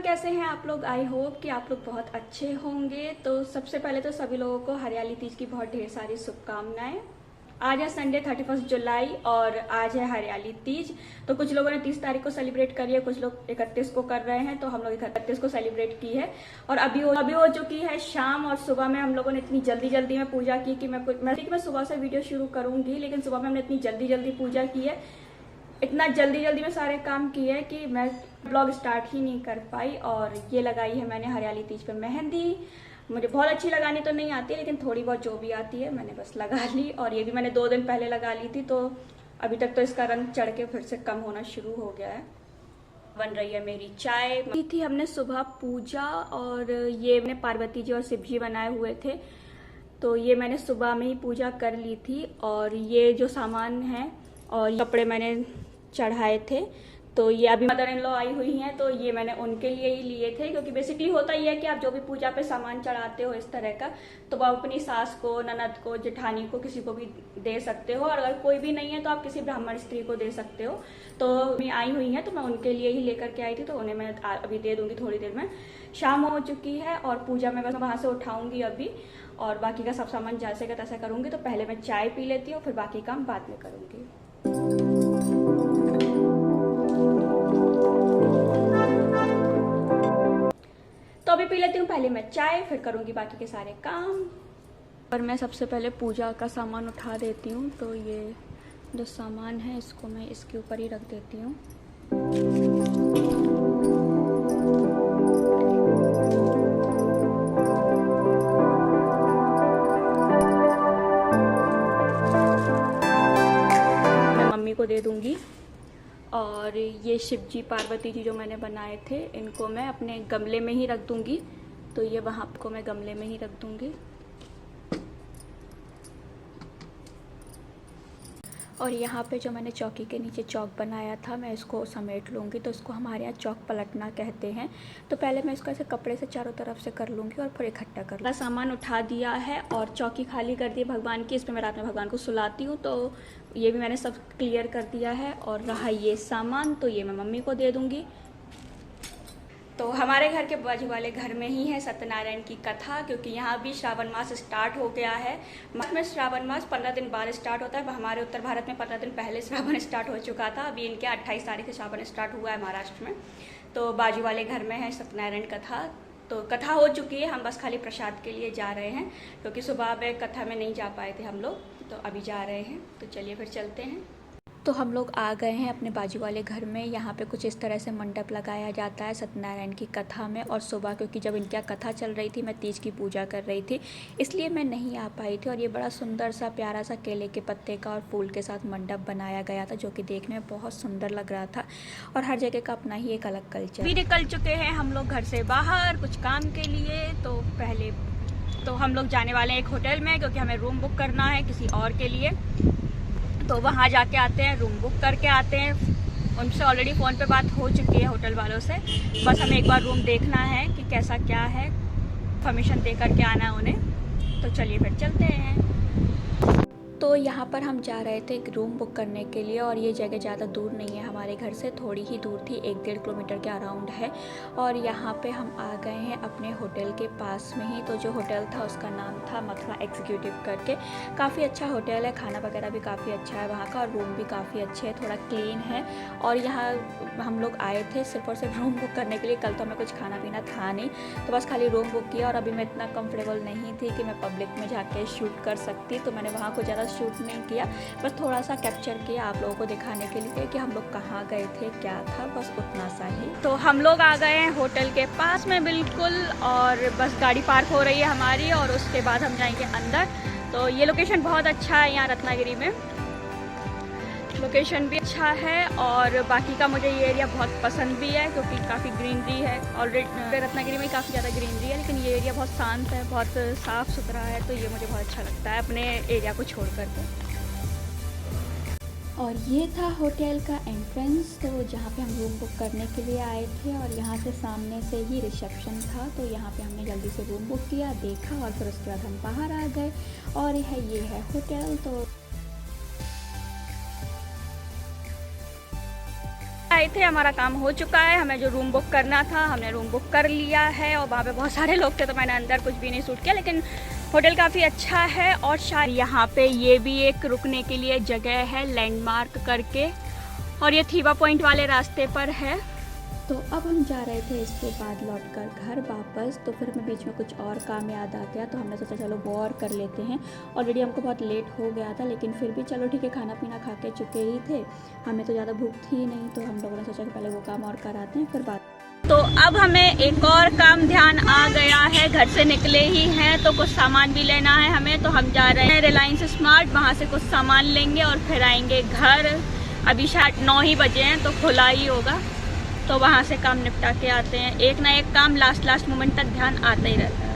कैसे हैं आप लोग। आई होप कि आप लोग बहुत अच्छे होंगे। तो सबसे पहले तो सभी लोगों को हरियाली तीज की बहुत ढेर सारी शुभकामनाएं। आज है संडे 31 जुलाई और आज है हरियाली तीज। तो कुछ लोगों ने 30 तारीख को सेलिब्रेट करी है, कुछ लोग 31 को कर रहे हैं। तो हम लोग 31 को सेलिब्रेट की है और अभी हो चुकी है शाम। और सुबह में हम लोगों ने इतनी जल्दी में पूजा की कि मैं सुबह से वीडियो शुरू करूंगी, लेकिन सुबह में हमने इतनी जल्दी पूजा की है, इतना जल्दी में सारे काम किए कि मैं ब्लॉग स्टार्ट ही नहीं कर पाई। और ये लगाई है मैंने हरियाली तीज पे मेहंदी। मुझे बहुत अच्छी लगानी तो नहीं आती, लेकिन थोड़ी बहुत जो भी आती है मैंने बस लगा ली। और ये भी मैंने 2 दिन पहले लगा ली थी, तो अभी तक तो इसका रंग चढ़ के फिर से कम होना शुरू हो गया है। बन रही है मेरी चाय। थी हमने सुबह पूजा, और ये मैंने पार्वती जी और शिव जी बनाए हुए थे, तो ये मैंने सुबह में ही पूजा कर ली थी। और ये जो सामान है और कपड़े मैंने चढ़ाए थे, तो ये अभी मदर इन लॉ आई हुई हैं, तो ये मैंने उनके लिए ही लिए थे। क्योंकि बेसिकली होता ही है कि आप जो भी पूजा पे सामान चढ़ाते हो इस तरह का, तो आप अपनी सास को, ननद को, जेठानी को, किसी को भी दे सकते हो। और अगर कोई भी नहीं है तो आप किसी ब्राह्मण स्त्री को दे सकते हो। तो मैं आई हुई हैं तो मैं उनके लिए ही लेकर के आई थी, तो उन्हें मैं अभी दे दूंगी थोड़ी देर में। शाम हो चुकी है और पूजा में बस वहाँ से उठाऊंगी अभी, और बाकी का सब सामान जैसे का तैसा करूंगी। तो पहले मैं चाय पी लेती हूँ, फिर बाकी काम बाद में करूंगी। तो अभी पी लेती हूँ पहले मैं चाय, फिर करूंगी बाकी के सारे काम। पर मैं सबसे पहले पूजा का सामान उठा देती हूँ। तो ये जो सामान है इसको मैं इसके ऊपर ही रख देती हूँ। मैं मम्मी को दे दूंगी। और ये शिव जी पार्वती जी जो मैंने बनाए थे, इनको मैं अपने गमले में ही रख दूंगी। तो ये वहाँ को मैं गमले में ही रख दूंगी। और यहाँ पे जो मैंने चौकी के नीचे चौक बनाया था, मैं इसको समेट लूँगी। तो इसको हमारे यहाँ चौक पलटना कहते हैं। तो पहले मैं इसको ऐसे कपड़े से चारों तरफ से कर लूँगी और फिर इकट्ठा कर लूँगी। सामान उठा दिया है और चौकी खाली कर दी भगवान की। इसमें मैं रात में भगवान को सुलाती हूँ, तो ये भी मैंने सब क्लियर कर दिया है। और रहा ये सामान, तो ये मैं मम्मी को दे दूँगी। तो हमारे घर के बाजू वाले घर में ही है सत्यनारायण की कथा, क्योंकि यहाँ भी श्रावण मास स्टार्ट हो गया है। में श्रावण मास 15 दिन बाद स्टार्ट होता है। हमारे उत्तर भारत में 15 दिन पहले श्रावण स्टार्ट हो चुका था। अभी इनके 28 तारीख से श्रावण स्टार्ट हुआ है महाराष्ट्र में। तो बाजू वाले घर में है सत्यनारायण कथा। तो कथा हो चुकी है, हम बस खाली प्रसाद के लिए जा रहे हैं, क्योंकि सुबह में कथा में नहीं जा पाए थे हम लोग, तो अभी जा रहे हैं। तो चलिए फिर चलते हैं। तो हम लोग आ गए हैं अपने बाजू वाले घर में। यहाँ पे कुछ इस तरह से मंडप लगाया जाता है सत्यनारायण की कथा में। और सुबह क्योंकि जब इनकी कथा चल रही थी, मैं तीज की पूजा कर रही थी, इसलिए मैं नहीं आ पाई थी। और ये बड़ा सुंदर सा प्यारा सा केले के पत्ते का और फूल के साथ मंडप बनाया गया था, जो कि देखने में बहुत सुंदर लग रहा था। और हर जगह का अपना ही एक अलग कल्चर। अभी निकल चुके हैं हम लोग घर से बाहर कुछ काम के लिए। तो हम लोग जाने वाले हैं एक होटल में, क्योंकि हमें रूम बुक करना है किसी और के लिए। तो वहाँ जाके आते हैं, रूम बुक करके आते हैं। उनसे ऑलरेडी फ़ोन पे बात हो चुकी है होटल वालों से। बस हमें एक बार रूम देखना है कि कैसा क्या है, परमिशन दे करके आना है उन्हें। तो चलिए फिर चलते हैं। तो यहाँ पर हम जा रहे थे एक रूम बुक करने के लिए, और ये जगह ज़्यादा दूर नहीं है हमारे घर से, थोड़ी ही दूर थी, 1-1.5 किलोमीटर के अराउंड है। और यहाँ पे हम आ गए हैं अपने होटल के पास में ही। तो जो होटल था उसका नाम था मथुरा एग्जीक्यूटिव करके। काफ़ी अच्छा होटल है, खाना वगैरह भी काफ़ी अच्छा है वहाँ का, और रूम भी काफ़ी अच्छे है, थोड़ा क्लीन है। और यहाँ हम लोग आए थे सिर्फ और सिर्फ रूम बुक करने के लिए। कल तो हमें कुछ खाना पीना था नहीं, तो बस खाली रूम बुक किया। और अभी मैं इतना कंफर्टेबल नहीं थी कि मैं पब्लिक में जाके शूट कर सकती, तो मैंने वहाँ को ज़्यादा शूट नहीं किया, बस थोड़ा सा कैप्चर किया आप लोगों को दिखाने के लिए कि हम लोग कहाँ गए थे, क्या था, बस उतना सा ही। तो हम लोग आ गए हैं होटल के पास में बिल्कुल, और बस गाड़ी पार्क हो रही है हमारी, और उसके बाद हम जाएंगे अंदर। तो ये लोकेशन बहुत अच्छा है, यहाँ रत्नागिरी में लोकेशन भी अच्छा है। और बाकी का मुझे ये एरिया बहुत पसंद भी है, क्योंकि काफ़ी ग्रीनरी है। ऑलरेडी रत्नागिरी में काफ़ी ज़्यादा ग्रीनरी है, लेकिन ये एरिया बहुत शांत है, बहुत साफ़ सुथरा है। तो ये मुझे बहुत अच्छा लगता है अपने एरिया को छोड़ कर। और ये था होटल का एंट्रेंस, तो जहाँ पे हम रूम बुक करने के लिए आए थे। और यहाँ से सामने से ही रिसेप्शन था, तो यहाँ पे हमने जल्दी से रूम बुक किया, देखा, और फिर उसके बाद हम बाहर आ गए। और ये है होटल। तो आए थे, हमारा काम हो चुका है। हमें जो रूम बुक करना था हमने रूम बुक कर लिया है और वहाँ पे बहुत सारे लोग थे तो मैंने अंदर कुछ भी नहीं शूट किया, लेकिन होटल काफ़ी अच्छा है। और शायद यहाँ पे ये भी एक रुकने के लिए जगह है लैंडमार्क करके, और ये थीवा पॉइंट वाले रास्ते पर है। तो अब हम जा रहे थे इसके बाद लौटकर घर वापस, तो फिर हमें बीच में कुछ और काम याद आ गया तो हमने सोचा चलो वो और कर लेते हैं। ऑलरेडी हमको बहुत लेट हो गया था, लेकिन फिर भी चलो ठीक है, खाना पीना खा के चुके ही थे, हमें तो ज़्यादा भूख थी नहीं, तो हम लोगों ने सोचा कि पहले वो काम और कराते हैं फिर बात। तो अब हमें एक और काम ध्यान आ गया है, घर से निकले ही हैं तो कुछ सामान भी लेना है हमें, तो हम जा रहे हैं रिलायंस स्मार्ट, वहाँ से कुछ सामान लेंगे और फिर आएंगे घर। अभी शायद 9 ही बजे हैं तो खुला ही होगा, तो वहाँ से काम निपटा के आते हैं। एक ना एक काम लास्ट मोमेंट तक ध्यान आता ही रहता है।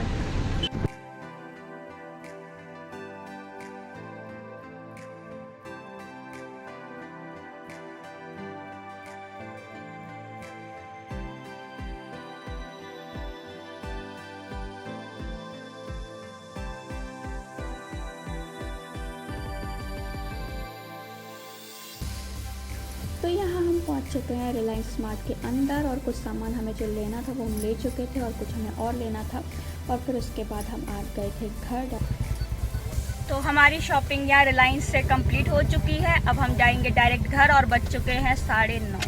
तो यहाँ हम पहुँच चुके हैं रिलायंस स्मार्ट के अंदर, और कुछ सामान हमें जो लेना था वो हम ले चुके थे और कुछ हमें और लेना था, और फिर उसके बाद हम आ गए थे घर। तो हमारी शॉपिंग यहाँ रिलायंस से कंप्लीट हो चुकी है। अब हम जाएंगे डायरेक्ट घर और बज चुके हैं 9:30।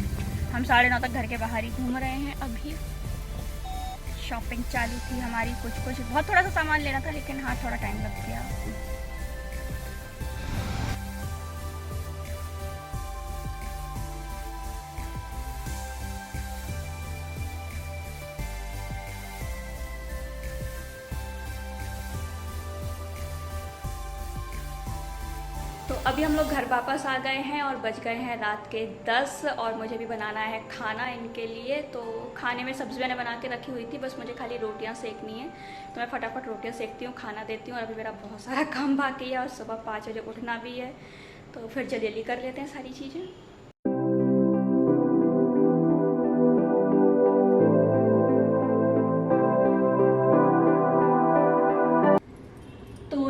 हम 9:30 तक घर के बाहर ही घूम रहे हैं। अभी शॉपिंग चालू थी हमारी, कुछ बहुत थोड़ा सा सामान लेना था, लेकिन हाँ थोड़ा टाइम लग गया। तो अभी हम लोग घर वापस आ गए हैं और बज गए हैं रात के 10, और मुझे भी बनाना है खाना इनके लिए। तो खाने में सब्ज़ी मैंने बना के रखी हुई थी, बस मुझे खाली रोटियां सेकनी है, तो मैं फटाफट रोटियां सेकती हूँ, खाना देती हूँ। और अभी मेरा बहुत सारा काम बाकी है और सुबह 5 बजे उठना भी है, तो फिर जल्दी कर लेते हैं सारी चीज़ें।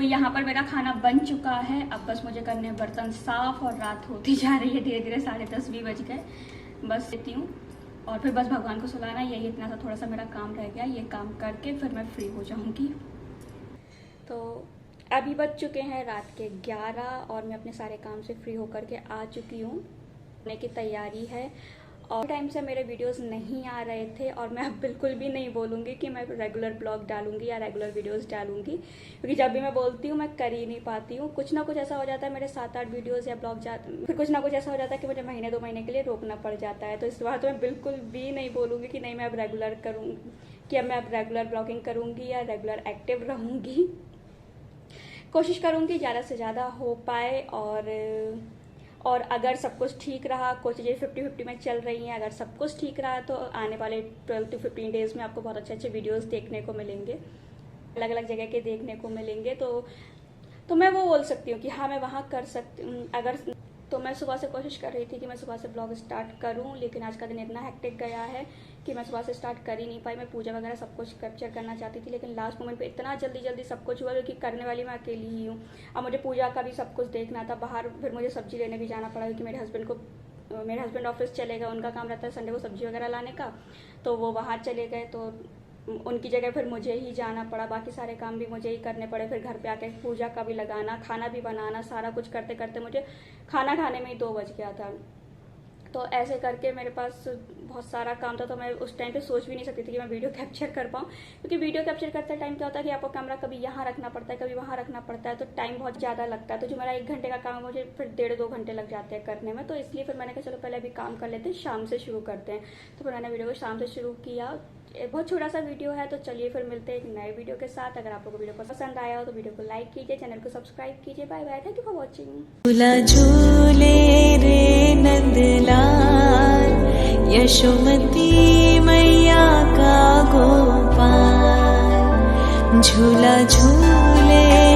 यहाँ पर मेरा खाना बन चुका है, अब बस मुझे करने हैं बर्तन साफ, और रात होती जा रही है धीरे धीरे, 10:30 भी बज गए। बस लेती हूँ और फिर बस भगवान को सुलाना, यही इतना सा थोड़ा सा मेरा काम रह गया, ये काम करके फिर मैं फ्री हो जाऊँगी। तो अभी बज चुके हैं रात के 11 और मैं अपने सारे काम से फ्री होकर के आ चुकी हूँ। होने की तैयारी है, और टाइम से मेरे वीडियोस नहीं आ रहे थे, और मैं अब बिल्कुल भी नहीं बोलूँगी कि मैं रेगुलर ब्लॉग डालूँगी या रेगुलर वीडियोस डालूँगी, क्योंकि जब भी मैं बोलती हूँ मैं कर ही नहीं पाती हूँ। कुछ ना कुछ ऐसा हो जाता है, मेरे 7-8 वीडियोस या ब्लॉग फिर कुछ ना कुछ ऐसा हो जाता है कि मुझे महीने 2 महीने के लिए रोकना पड़ जाता है। तो इस बार तो मैं बिल्कुल भी नहीं बोलूँगी कि नहीं मैं अब रेगुलर करूँगी, कि अब मैं अब रेगुलर ब्लॉगिंग करूँगी या रेगुलर एक्टिव रहूँगी। कोशिश करूँगी ज़्यादा से ज़्यादा हो पाए, और अगर सब कुछ ठीक रहा, कुछ चीज़ें 50-50 में चल रही हैं, अगर सब कुछ ठीक रहा तो आने वाले 12 से 15 डेज़ में आपको बहुत अच्छे वीडियोस देखने को मिलेंगे, अलग अलग जगह के देखने को मिलेंगे। तो मैं वो बोल सकती हूँ कि हाँ मैं वहाँ कर सकती हूँ। अगर तो मैं सुबह से कोशिश कर रही थी कि मैं सुबह से ब्लॉग स्टार्ट करूँ, लेकिन आज का दिन इतना हेक्टिक गया है कि मैं सुबह से स्टार्ट कर ही नहीं पाई। मैं पूजा वगैरह सब कुछ कैप्चर करना चाहती थी, लेकिन लास्ट मोमेंट पे इतना जल्दी सब कुछ हुआ, क्योंकि करने वाली मैं अकेली ही हूँ। अब मुझे पूजा का भी सब कुछ देखना था बाहर, फिर मुझे सब्जी लेने भी जाना पड़ा, क्योंकि मेरे हस्बैंड ऑफिस चले गए, उनका काम रहता है संडे को सब्जी वगैरह लाने का, तो वो वहाँ चले गए, तो उनकी जगह फिर मुझे ही जाना पड़ा, बाकी सारे काम भी मुझे ही करने पड़े। फिर घर पे आके पूजा का भी लगाना, खाना भी बनाना, सारा कुछ करते करते मुझे खाना खाने में ही 2 बज गया था। तो ऐसे करके मेरे पास बहुत सारा काम था, तो मैं उस टाइम पे सोच भी नहीं सकती थी कि मैं वीडियो कैप्चर कर पाऊँ, क्योंकि वीडियो कैप्चर करते टाइम क्या होता है कि आपको कैमरा कभी यहाँ रखना पड़ता है, कभी वहाँ रखना पड़ता है, तो टाइम बहुत ज़्यादा लगता है। तो जो मेरा 1 घंटे का काम है मुझे फिर 1.5-2 घंटे लग जाते हैं करने में, तो इसलिए फिर मैंने कहा चलो पहले अभी काम कर लेते हैं, शाम से शुरू करते हैं। तो फिर मैंने वीडियो को शाम से शुरू किया। बहुत छोटा सा वीडियो है, तो चलिए फिर मिलते हैं एक नए वीडियो के साथ। अगर आप लोगों को वीडियो पसंद आया हो तो वीडियो को लाइक कीजिए, चैनल को सब्सक्राइब कीजिए। Bye bye, thank you for watching. झूला झूले रे नंदलाल, यशोमती मैया का गोपाल, झूला झूले